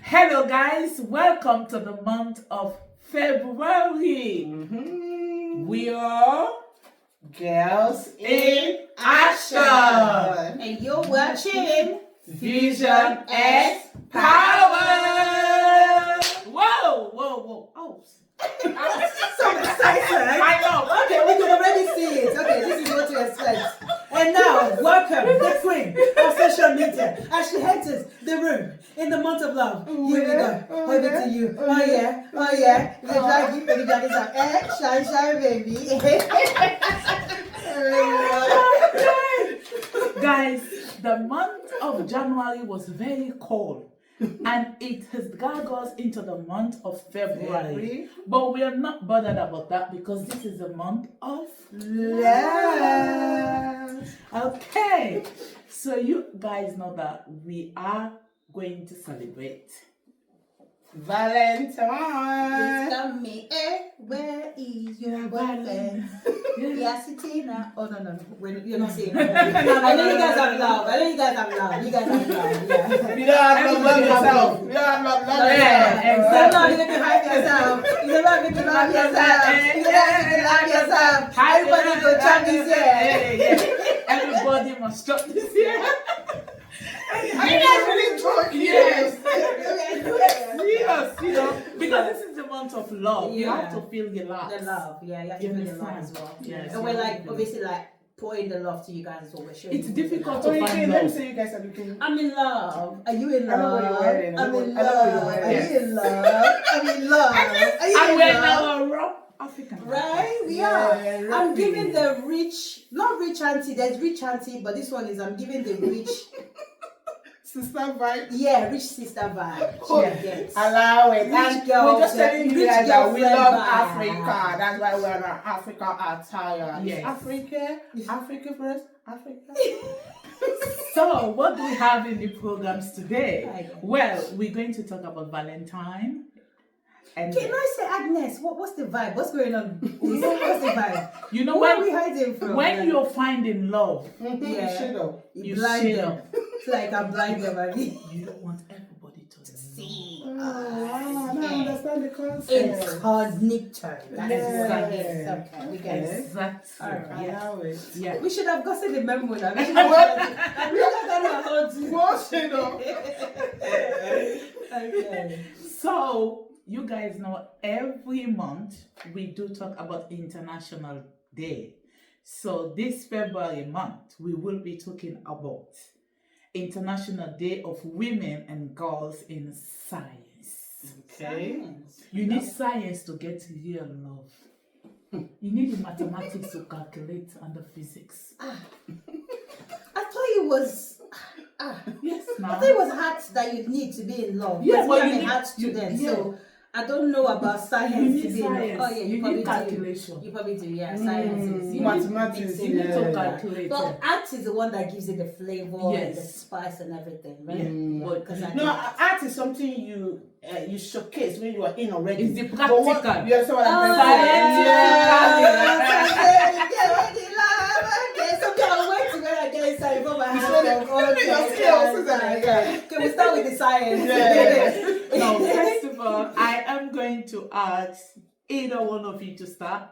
Hello guys, welcome to the month of February. We are Girls in Action. And you're watching Fusionxpower. Whoa. Oh. so excited. I know. Okay, we can already see it. Okay, this is what to expect. And now, welcome the queen of social media as she enters the room in the month of love. Here we go. Over to you. Oh yeah. The drag is up. Shine, baby. Guys, the month of January was very cold. And it has dragged us into the month of February. But we are not bothered about that because this is a month of Love. Okay. So you guys know that we are going to celebrate Valentine. Tell me, where is your boyfriend? Yes, Tina. Oh no. You're not saying that. I know you guys have love. You guys have love. Yeah. You don't have love yourself. You don't have love Yeah, yourself. You're not going to love yourself. You're not going to love yourself. You're not going to love yourself. Everybody go chop this year. Everybody must chop this year. Are you guys really talking? Yes. Yes, you know, because this is the month of love. You Yeah. have to feel relaxed. The love, yeah, you have to feel the love as well. Yes. And we're like, obviously, like pouring the love to you guys as well. We're showing It's you difficult the to love. find Let me love. see you guys are looking. I'm in love. Are you in I know love? what you're wearing. I'm in I know what you're love. wearing. Are you in love? I'm in love. Are you And in we're love? now a raw African. Right? We Yeah, are. I'm rugby. giving the rich, not rich auntie, there's rich auntie, but this one is I'm giving the rich, Sister vibe. yeah, rich sister vibe. Oh, Yes. Allow it. Rich And girl, we're just telling you rich guys that we girlfriend love vibe. Africa. That's why we're in our Africa attire. Yes. Africa first. Africa. So, what do we have in the programs today? Okay. Well, we're going to talk about Valentine. And Can I say, Agnes, what's the vibe? What's going on? What's the vibe? you know, Where are when, we hiding from? when you're finding love, Yeah. Shadow. you blind shade them. up. It's like I'm blind them, I mean. You don't want everybody to See. Oh, wow. Now I understand the concept. Incognito. That's Yes. what it is. Okay, we get it. Exactly. All right. Yes. Allow it. Yeah. We should have gotten the memo now. We should have I'm not gonna hold you. More shadow. Okay. So, you guys know every month we do talk about International Day. So, this February month we will be talking about International Day of Women and Girls in Science. Okay? You need science to get real love. You need the mathematics to calculate and the physics. I thought it was. Yes, I now. thought it was art that you need to be in love. Yeah, Because but I'm you an need- art student, yeah. so I don't know about science You to need be in love. science. Oh yeah, you You probably need do. calculation. You probably do, yeah. Science is You Mathematics. You need to Yeah. calculate. But art is the one that gives it the flavor and the Yes. spice and everything, right? Yeah. But Because I No, do. art is something you showcase when you are in already. It's the But what- practical. You understand what I'm Can we start with the science? Yeah. Now, first of all, I am going to ask either one of you to start.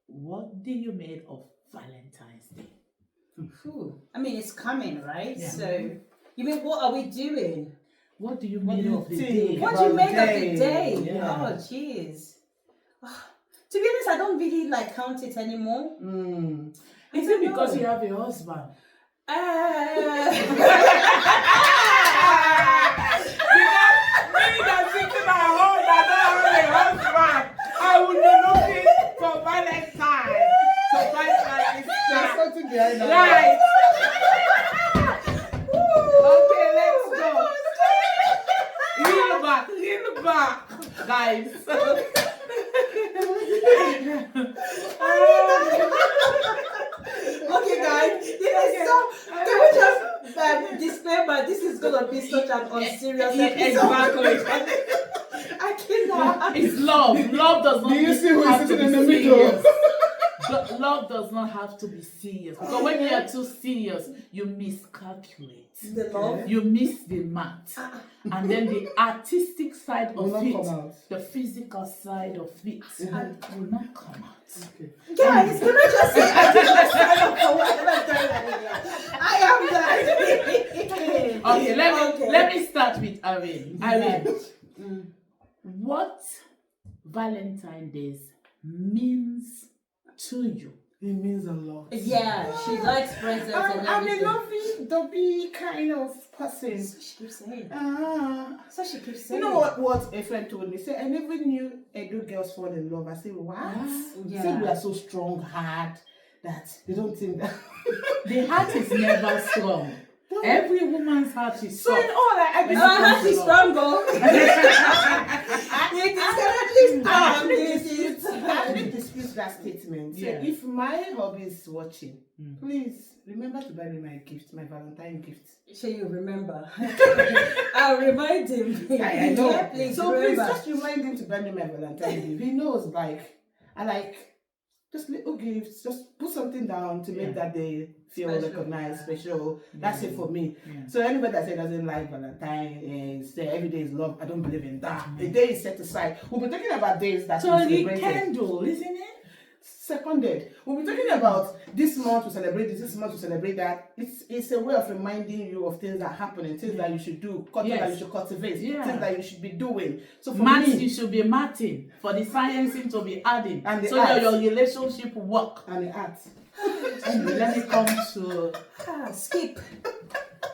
What do you make of Valentine's Day? Phew. I mean, it's coming, right? Yeah. So, you mean, what are we doing? What do you What make do you of the think? day? What do you About make the of the day? Yeah. Oh, jeez. To be honest, I don't really like count it anymore. Is it because you have a husband? Me that sitting at home that don't have a husband, I would be looking for Valentine to find my There's sister. something behind that. Right. Okay, let's go. Reel back, guys. Okay, guys, this is so. Can we just disclaimer? This is gonna be such an unserious episode. Exactly. I cannot. It's love. Love does not Do you see who is have to sitting be in the middle? serious. Love does not have to be serious. Because when you are too serious, you miscalculate. The love. You miss the math. And then the artistic side Will of not it, come out. the physical side of it, will not come out. Okay. Guys, can I just say I did not sign up for whatever I am done. Okay, let me start with Irene. Irene, what Valentine's Day means to you? It means a lot. Yeah, she likes presents and I'm a everything. lovey-dovey kind of person. So she keeps saying. So she keeps you know what a friend told me? Say, I never knew Edo girls fall in love. I said, what? Yeah. Say we are so strong heart that they don't think that. The heart is never strong. Every woman's heart is So soft. in all I When it Our comes heart to is love. strong, though. It is I need to dispute that statement. So Yeah. if my hubby is watching, please remember to buy me my gift, my Valentine gift. Sure, you remember. I'll remind him. I know. Yeah, please So remember. please just remind him to buy me my Valentine gift. He knows, I like just little gifts. Just put something down to make that day feel Special. recognized, special. That's it for me. Yeah. So anybody that says doesn't like Valentine, say every day is love, I don't believe in that. A day is set aside. We'll be talking about days that So we the celebrated. candle, isn't it? Seconded. We'll be talking about this month to celebrate this month to celebrate that. It's a way of reminding you of things that happen and things that you should do, content that you should cultivate, things that you should be doing. So for Maths, me, you should be matting. For the sciencing to be adding. And the so that arts. your relationship will work. and the art. Anyway, let me come to... Skip.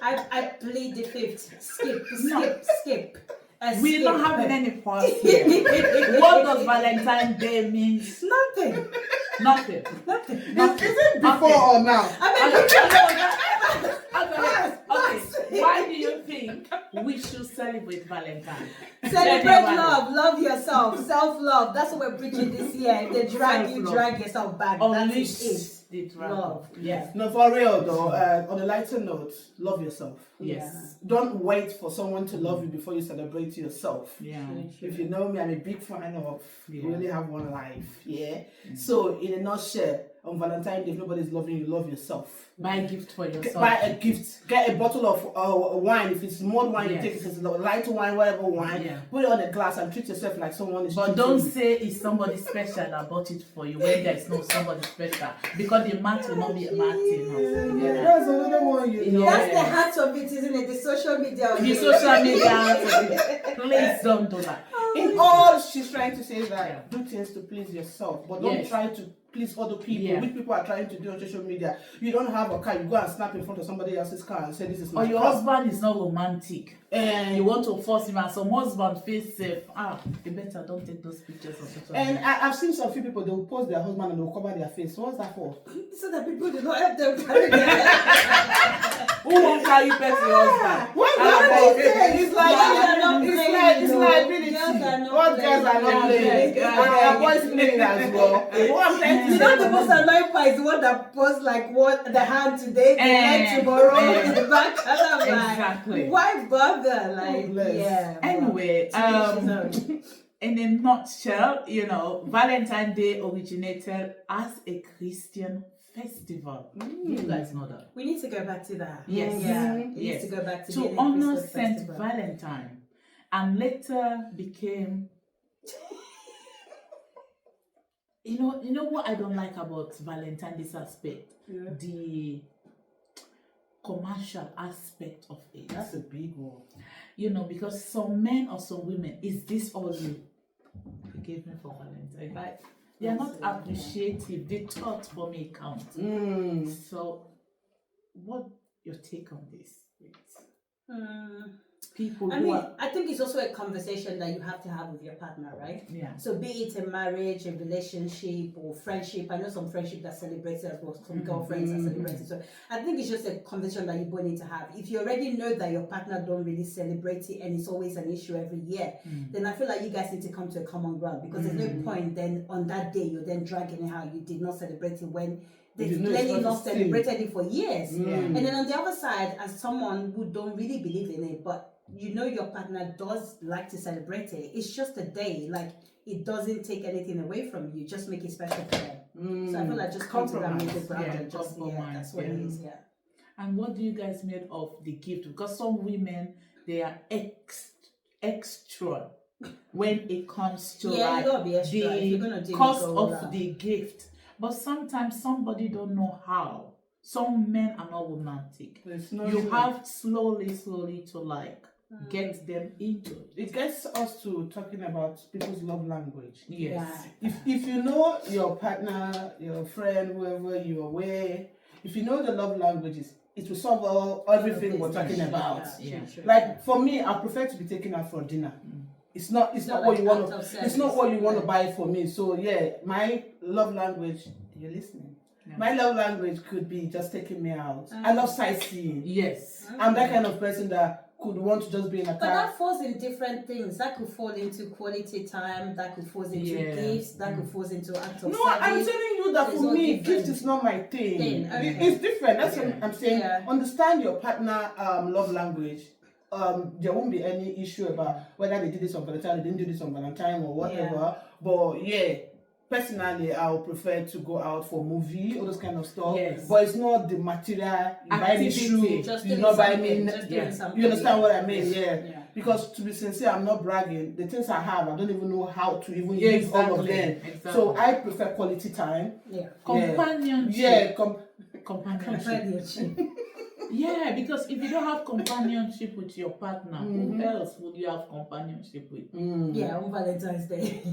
I plead the fifth. Skip. We're not having any pause here. What does Valentine's Day mean? Nothing. Nothing. Is it before or now? Okay. Why do you think we should celebrate Valentine's? Celebrate love. Love yourself. Self-love. That's what we're preaching this year. If they drag you, Self-love. drag yourself back. Unleash That's it. the dragon. Love. Yes. No, for real though, on a lighter note, love yourself. Yes. Don't wait for someone to love you before you celebrate yourself. Yeah. If you know me, I'm a big fan of Yeah. you only have one life. Yeah. So in a nutshell, on Valentine's Day, if nobody's loving you, love yourself. Buy a gift for yourself. Buy a gift. Get a bottle of wine. If it's more wine, you Yes. take it. If it's light wine, whatever wine. Yeah. Put it on a glass and treat yourself like someone is. But treating don't you. say it's somebody special that bought it for you when there is no somebody special. Because the math will not be mathing. Yeah, that's another one. You know. That's the heart of it, isn't it? The social media. The social media. Please don't do that. In all, she's trying to say is that do things to please yourself, but don't Yes. try to please other people. Yeah. Which people are trying to do on social media. You don't have a car, you go and snap in front of somebody else's car and say this is my Or your car. husband is not romantic. And You want to force him, and some husband feels safe. You better don't take those pictures of social and media. I've seen some few people, they'll post their husband and they'll cover their face. What's that for? So that people do not help them carry their Who won't carry person husband? What's Ah, that but for? it- It's like Girls are not it's playing, like it's though. liability. Girls are not What girls are not playing. playing? Yeah, And yeah, our boys playing as well. What I'm trying to You say. know the most annoying part is the one that posts like what the hand today, the leg tomorrow, the back. And I'm Exactly. like, why bother? Like, bless. yeah. Anyway, well, in a nutshell, Valentine's Day originated as a Christian festival. You guys know that. we need to go back to that. Yes. Yeah. We Yes. need to go back to To being a honor Christmas Saint festival. Valentine, and later became. You know what I don't like about Valentine, this aspect, the commercial aspect of it. That's a big one. Because some men or some women, is this all you gave me for Valentine? Like, they are not appreciative. The thought for me count. So, what your take on this? People I who mean, are, I think it's also a conversation that you have to have with your partner, right? yeah. So be it a marriage, a relationship, or friendship. I know some friendship that celebrates it as well. Some girlfriends that celebrate it. So I think it's just a conversation that you both need to have. If you already know that your partner don't really celebrate it and it's always an issue every year, then I feel like you guys need to come to a common ground, because there's no point then on that day you're then dragging it how you did not celebrate it when they've You know it's clearly not not the same. celebrated it for years. Mm. And then on the other side, as someone who don't really believe in it, but you know your partner does like to celebrate it, it's just a day. Like, it doesn't take anything away from you, just make it special for them. So I feel like just come to that Compromise. middle ground Yeah, and just, compromise, that's what yeah. it is, And what do you guys made of the gift? Because some women, they are extra when it comes to Yeah, you gotta be extra. If you're gonna the do it, cost go all of out. the gift. But sometimes somebody don't know how. Some men are not romantic. You have slowly to like get them into it. It gets us to talking about people's love language. Yes. If you know your partner, your friend, whoever you are with, if you know the love languages, it will solve everything we're talking about. Like for me, I prefer to be taken out for dinner. It's not what you want to. It's not what you want to buy for me. So yeah, my love language. You're listening. Yeah. My love language could be just taking me out. I love sightseeing. Yes. I'm that kind of person that could want to just be in a car. But that falls in different things. That could fall into quality time. That could fall into gifts. That could fall into acts of service. I'm telling you that for me, gift is not my thing. Okay. It's different. That's what I'm saying. Understand your partner love language. There won't be any issue about whether they did this on Valentine, they didn't do this on Valentine or whatever. But personally, I would prefer to go out for movie, all those kind of stuff. Yes. But it's not the material. You buy me shoe, you not buy me. You understand what I mean? Yeah. Because to be sincere, I'm not bragging. The things I have, I don't even know how to even use all of them. Exactly. So I prefer quality time. Companionship. Companionship. Yeah, because if you don't have companionship with your partner, who else would you have companionship with? Yeah, on Valentine's Day.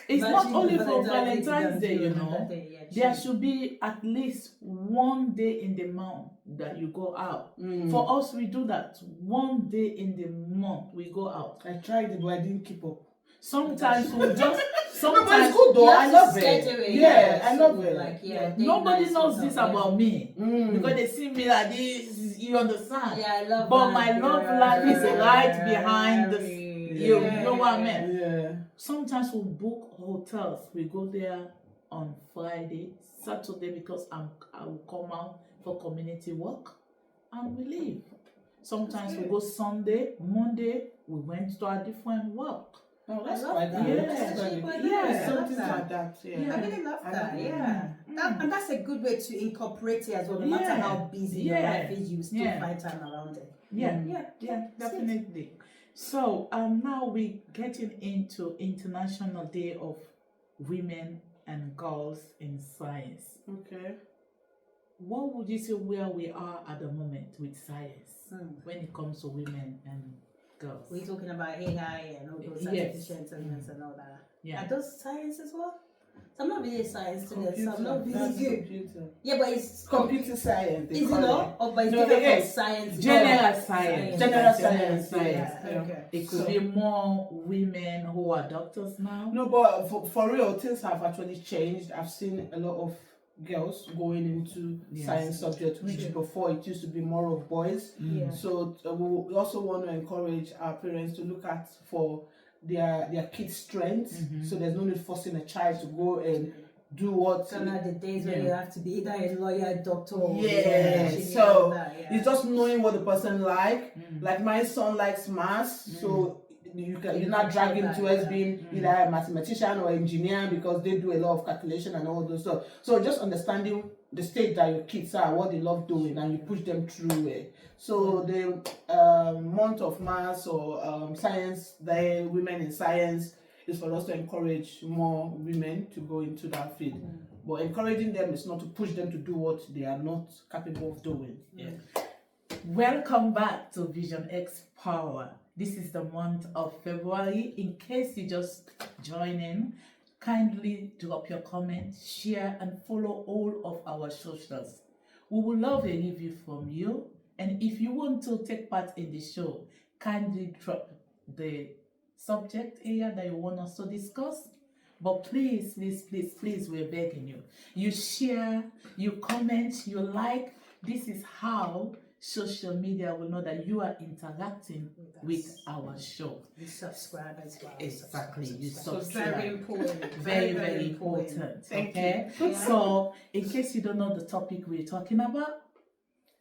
It's not only for Valentine's Day, you know. There should be at least one day in the month that you go out. For us, we do that. One day in the month we go out. I tried it, but I didn't keep up. Sometimes we'll just. Sometimes it's good though. I love it. Yeah, I love it. Like, nobody knows this about me because they see me like this. You understand? Yeah, I love. But my love life is right behind the. You know what I mean? Yeah. Sometimes we book hotels. We go there on Friday, Saturday because I will come out for community work, and we leave. Sometimes we go Sunday, Monday. We went to a different work. Oh, that's quite good. Yeah, something like that. I really love that. And that's a good way to incorporate it as well. No matter how busy your life is, you still find time around it. Yeah, definitely. So now we're getting into International Day of Women and Girls in Science. Okay. What would you say where we are at the moment with science when it comes to women and girls? We're talking about AI and all those artificial intelligence and all that. Yeah. Are those science as well? So I'm not really a science student, so I'm not really good. Computer. Yeah, but it's computer science. Is it not? Or but it's different from science. General science. General science. Okay. It could be more women who are doctors now. No, but for real, things have actually changed. I've seen a lot of girls going into science subjects, which before it used to be more of boys. So we also want to encourage our parents to look at for their kids' strengths. So there's no need forcing a child to go and do what. So now the days when you have to be either a lawyer, doctor, or so it's just knowing what the person like. Like my son likes maths, so you're not dragging towards being either a mathematician or engineer because they do a lot of calculation and all those stuff. So just understanding the stage that your kids are, what they love doing, and you push them through it. So the month of maths or science, the women in science, is for us to encourage more women to go into that field. But encouraging them is not to push them to do what they are not capable of doing. Welcome back to Fusionxpower. This is the month of February. In case you just join in, kindly drop your comments, share, and follow all of our socials. We would love a review from you. And if you want to take part in the show, kindly drop the subject area that you want us to discuss. But please, we're begging you. You share, you comment, you like. This is how social media will know that you are interacting with our show. You subscribe as well. Exactly, you So subscribe. very important. Very important. Thank Okay. you. So, in case you don't know the topic we're talking about,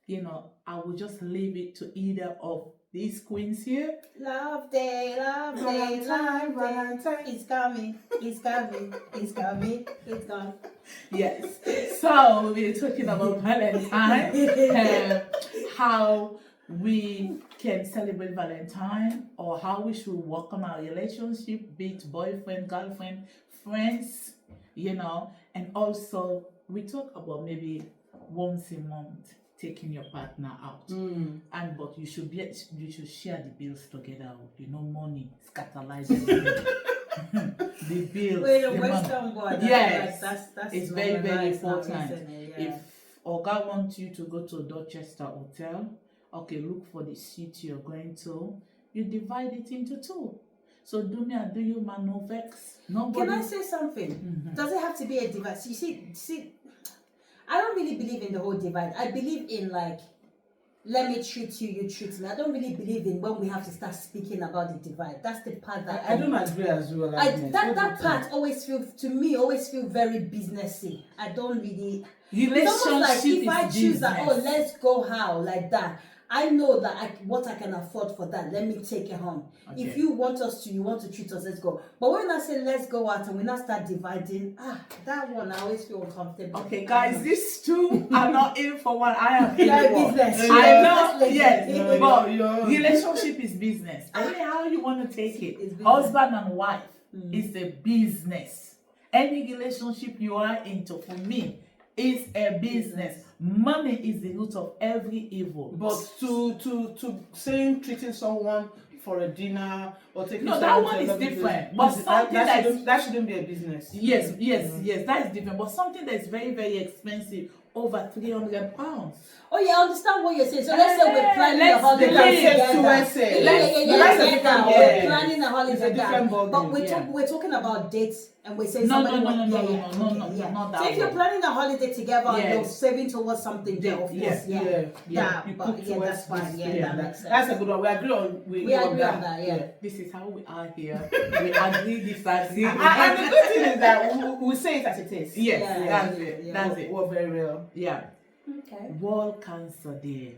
you know, I will just leave it to either of these queens here. Love day, Valentine, Valentine. It's coming, it's coming, it's coming, it's gone. Yes. So we're talking about Valentine, how we can celebrate Valentine, or how we should work on our relationship, be it boyfriend, girlfriend, friends, you know, and also we talk about maybe once a month taking your partner out, and but you should share the bills together. You know, money scatterizes the bills. Wait, a the Western boy. Yes, that's it's very normalized now, important. isn't it? Yeah. If Oga wants you to go to Dorchester Hotel, okay, look for the seat you're going to. You divide it into two. So do me and do you, man, no vex. Nobody. Can I say something? Does it have to be a divide? You see, I don't really believe in the whole divide. I believe in like, let me treat you, you treat me. I don't really believe in when we have to start speaking about the divide. That's the part that I don't agree as well. that part always feel very businessy. I don't really. It's almost like if I choose that, oh, let's go how like that. I know that what I can afford for that. Let me take it home. Okay. If you want to treat us, let's go. But when I say let's go out and we not start dividing, that one I always feel uncomfortable. Okay, guys, these two are not in for one. I am in You're for. business. I know, yes, No, but you're- relationship is business. Any how you want to take it. It's business. Husband and wife is a business. Any relationship you are into, for me, is a business. Money is the root of every evil. But to saying treating someone for a dinner or taking No, that someone one to is another different. place, But something that shouldn't be a business. Yes, that is different. But something that is very, very expensive, over £300. Oh yeah, I understand what you're saying. So let's say we're planning a let's holiday believe. together. That's a different ball We're game. planning a holiday It's a different ball but game. we're talking about dates and we're saying No, somebody no, not that So if you're one. planning a holiday together and Yes. you're saving towards something, yeah, of course, Yeah. You but put yeah, towards that's fine. this, Yeah, that makes sense. That's a good one. We agree on We agree on that, yeah. This is how we are here. We agree, disagree. And the good thing is that we say it as it is. Yes, Yeah, that's yeah, it. yeah. That's it. We're very real. Yeah. Okay. World Cancer Day.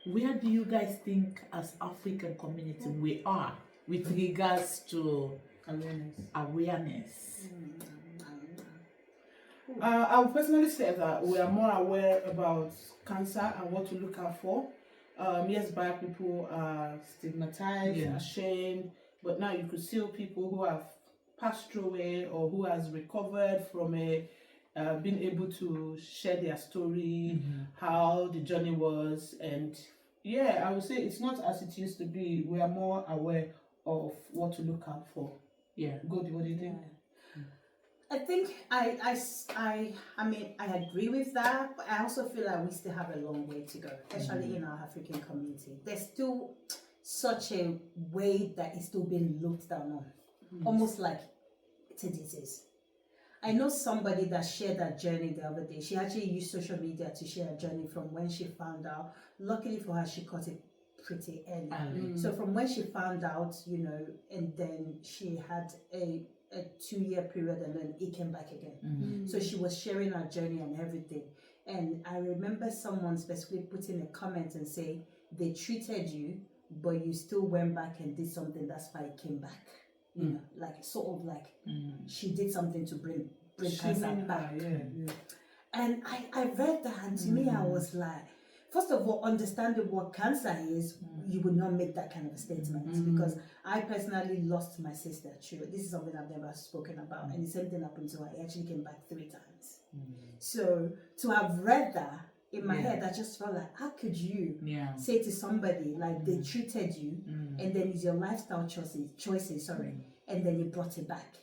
Where do you guys think, as African community, we are with regards to awareness? I would personally say that we are more aware about cancer and what to look out for. Years back, people are stigmatized, ashamed, but now you could see people who have passed through it or who has recovered from it, being able to share their story, how the journey was, and yeah, I would say it's not as it used to be. We are more aware of what to look out for. Yeah. Godi, what do you think? I think I mean I agree with that, but I also feel like we still have a long way to go, especially in our African community. There's still such a way that is still being looked down on, almost like it's a disease. I know somebody that shared that journey the other day. She actually used social media to share a journey from when she found out. Luckily for her, she caught it pretty early. So from when she found out, you know, and then she had a 2-year period and then it came back again. So she was sharing her journey and everything. And I remember someone specifically putting a comment and saying, they treated you, but you still went back and did something, that's why it came back. You know, like sort of like she did something to bring cancer back. And I read that, and to me I was like, first of all, understanding what cancer is, you would not make that kind of a statement, because I personally lost my sister. True, this is something I've never spoken about, and the same thing happened to her. It actually came back 3 times. So to have read that in my head, I just felt like, how could you say to somebody like they treated you, and then it's your lifestyle choices, and then you brought it back.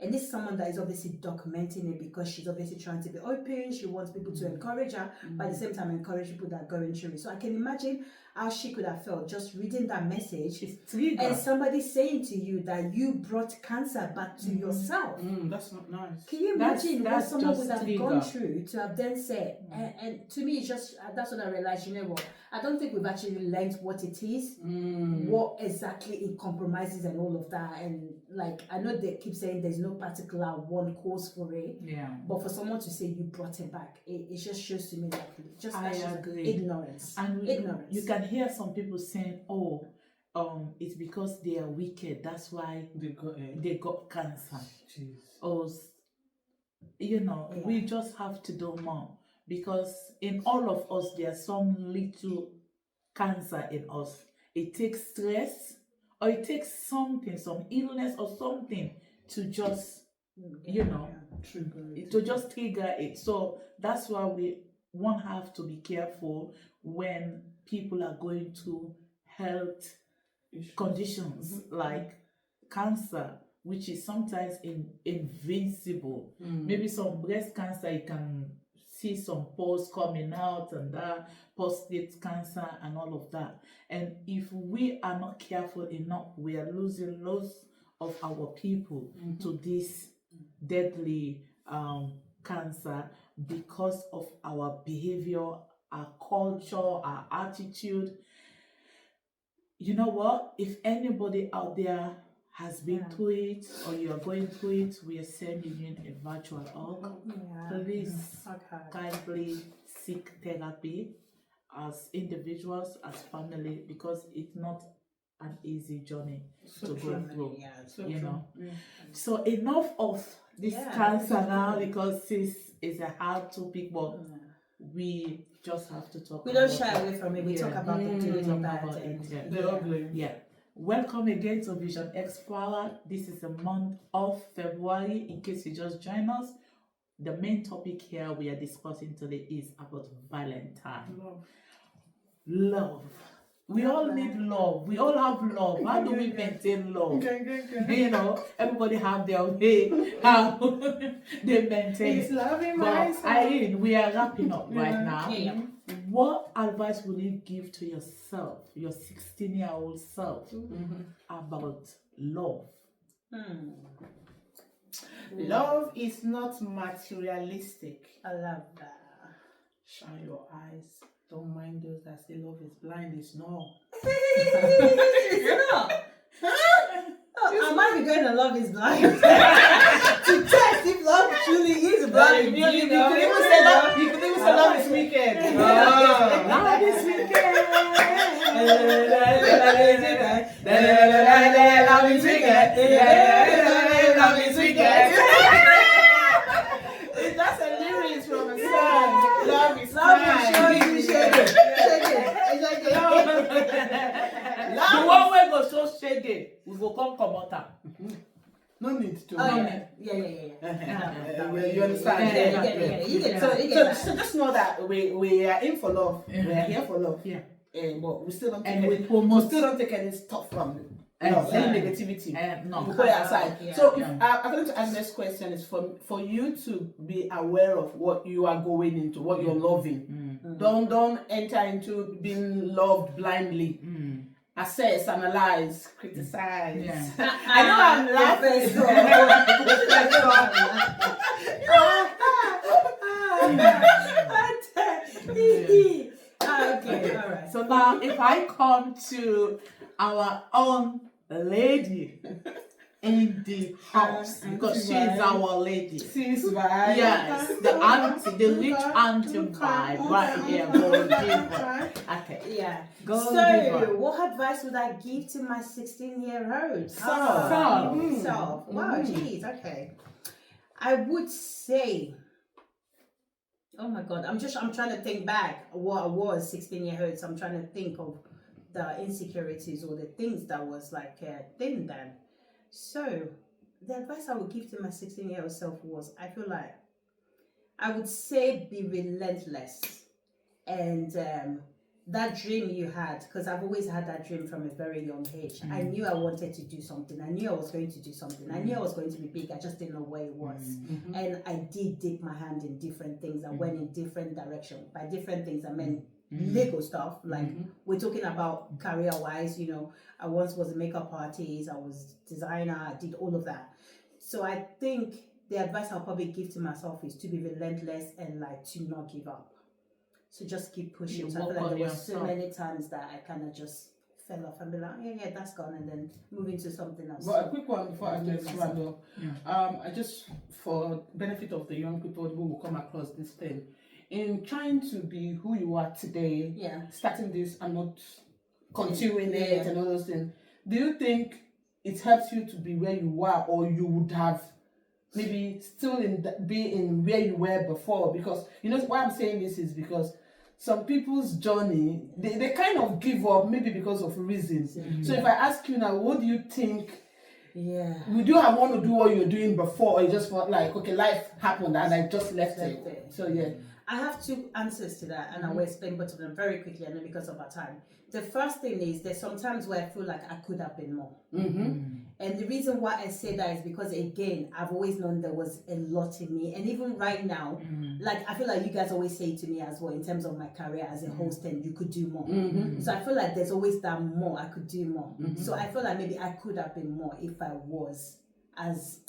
And this is someone that is obviously documenting it because she's obviously trying to be open. She wants people to encourage her, but at the same time encourage people that are going through it. So I can imagine how she could have felt just reading that message and somebody saying to you that you brought cancer back to yourself. That's not nice. Can you imagine what someone would have trigger. gone through to have then said? And to me, it's just that's when I realized, you know what? I don't think we've actually learned what it is, what exactly it compromises and all of that. And like, I know they keep saying there's no particular one cause for it. Yeah. But for someone to say you brought it back, it just shows to me that just I that's just agree. ignorance. And ignorance. You can hear some people saying, "Oh, it's because they are wicked. That's why they got cancer." Jeez. Or, we just have to do more, because in all of us there's some little cancer in us. It takes stress, or it takes something, some illness or something to just to just trigger it. So that's why one have to be careful when people are going through health conditions like cancer, which is sometimes invincible. Maybe some breast cancer, you can see some pores coming out, and that prostate cancer and all of that. And if we are not careful enough, we are losing lots of our people to this deadly cancer because of our behavior, our culture, our attitude. You know what? If anybody out there has been through it, or you are going through it, we are sending you a virtual hug. Please kindly seek therapy as individuals, as family, because it's not an easy journey to go through. So enough of this cancer now, because it's a hard topic, but we just have to talk. We don't shy away from it. We talk about the good and bad. The ugly. Yeah. Welcome again to Fusionxpower. This is the month of February. In case you just joined us, the main topic here we are discussing today is about Valentine. Love. We all need love. We all have love. How do we maintain love? Everybody have their way how they maintain. It's loving But Irene, we are wrapping up right now. Yeah. What advice will you give to yourself, your 16-year-old self, about love? Love is not materialistic. I love that. Shine your eyes. Don't mind those that say love is blind. It's not. It's not. I might be going to love is blind. To test if love truly is blind. You could even say love is wicked. Love is wicked. Love is wicked. Love is wicked. That's a lyrics from a song. Love is The one way go so shaggy, we go come out. No need to. Oh, yeah. You understand? You get that. So just know that we are in for love. We are here for love. Yeah. But we still don't take And any, we promote. still don't take any stuff from it. Exactly. Any negativity. No. We put it aside. Yeah. So if I'm going to ask the next question is for you to be aware of what you are going into, what you're loving. Don't enter into being loved blindly. Assess, analyze, criticize. Yeah. I know I'm laughing. Okay, all right. So now, if I come to our own lady in the house, because she is our lady. Sis vibe. Yes, the auntie, the rich auntie vibe right here. Go deeper. Okay. Yeah. Go So, deeper. what advice would I give to my 16-year-old Self. self? Wow, geez, okay. I would say, oh my God, I'm trying to think back what I was 16-year-old. So I'm trying to think of the insecurities or the things that was like thin then. So the advice I would give to my 16-year-old self was, I feel like I would say be relentless and that dream you had, because I've always had that dream from a very young age. I knew I wanted to do something. I knew I was going to do something. I knew I was going to be big. I just didn't know where it was. And I did dip my hand in different things. I went in different directions. By different things, I meant Lego stuff. Like we're talking about career-wise, you know, I once was a makeup artist. I was designer. I did all of that. So I think the advice I'll probably give to myself is to be relentless and like to not give up. So just keep pushing. So I feel like there were so many times that I kind of just fell off and be like, yeah, that's gone, and then move into something else. But a quick one before I just round up. I just, for benefit of the young people who will come across this thing, in trying to be who you are today, starting this and not continuing it and all those things, do you think it helps you to be where you are, or you would have maybe still be in where you were before? Because you know why I'm saying this is because some people's journey, they kind of give up maybe because of reasons. So if I ask you now, what do you think? Would you have want to do what you're doing before, or you just felt like, okay, life happened and I just left it? So I have two answers to that, and I will explain both of them very quickly, and then because of our time. The first thing is there's sometimes where I feel like I could have been more. And the reason why I say that is because, again, I've always known there was a lot in me. And even right now, like I feel like you guys always say to me as well, in terms of my career as a host, and you could do more. So I feel like there's always that more, I could do more. So I feel like maybe I could have been more if I was as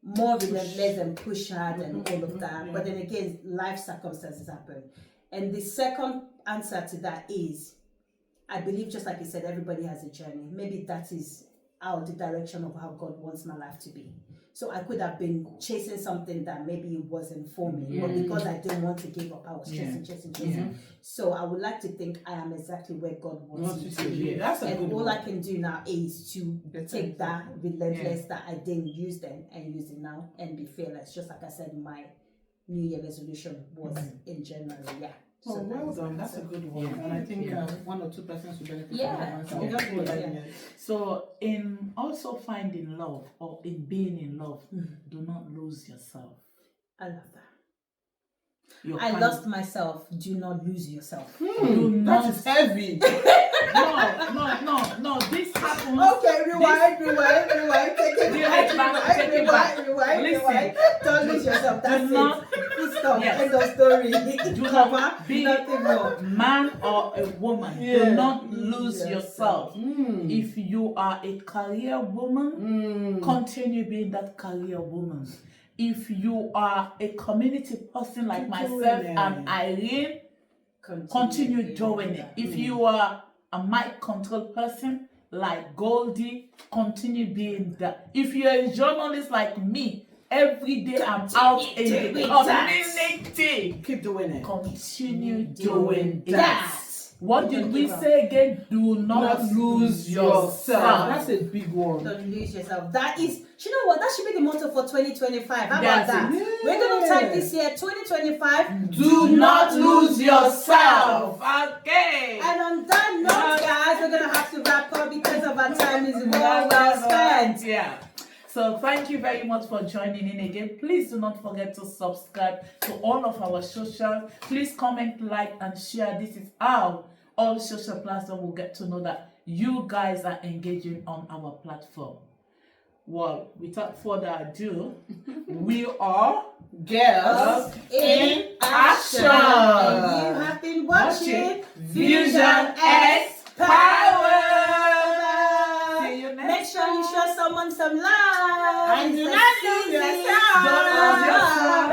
more relentless and push hard and all of that. But then again, life circumstances happen. And the second answer to that is, I believe, just like you said, everybody has a journey. Maybe that is out the direction of how God wants my life to be. So I could have been chasing something that maybe it wasn't for me, but because I didn't want to give up, I was chasing. So I would like to think I am exactly where God wants me to be. And all I can do now is to take that relentless that I didn't use then and use it now and be fearless. Just like I said, my New Year resolution was in January. Oh, so well done. That's a good one. And I think one or two persons will benefit from that answer. So, in also finding love or in being in love, do not lose yourself. I love that. I lost myself. Do not lose yourself. That is heavy. No. This happens. Okay, rewind. Take it back. Rewind. Don't lose yourself. That's it. Full stop. End of story. Do not be a man or a woman. Do not lose yourself. If you are a career woman, continue being that career woman. If you are a community person like myself and Irene, continue doing it. If you are a mic control person like Goldie, continue being that. If you're a journalist like me, every day I'm out in the community. Keep doing it. Continue doing that. What did we say again? Do not lose yourself. That's a big one. Don't lose yourself. That is, you know what? That should be the motto for 2025. How about that? We're going to type this year, 2025. Do not lose yourself. Okay. And on that note, guys, we're going to have to wrap up because of our time is well spent. Yeah. So thank you very much for joining in again. Please do not forget to subscribe to all of our social. Please comment, like, and share. This is how all social platforms will get to know that you guys are engaging on our platform. Well, without further ado, we are Girls in Action. And you have been watching Fusionxpower. Make sure you show someone some love. And do not lose yourself. Don't lose yourself.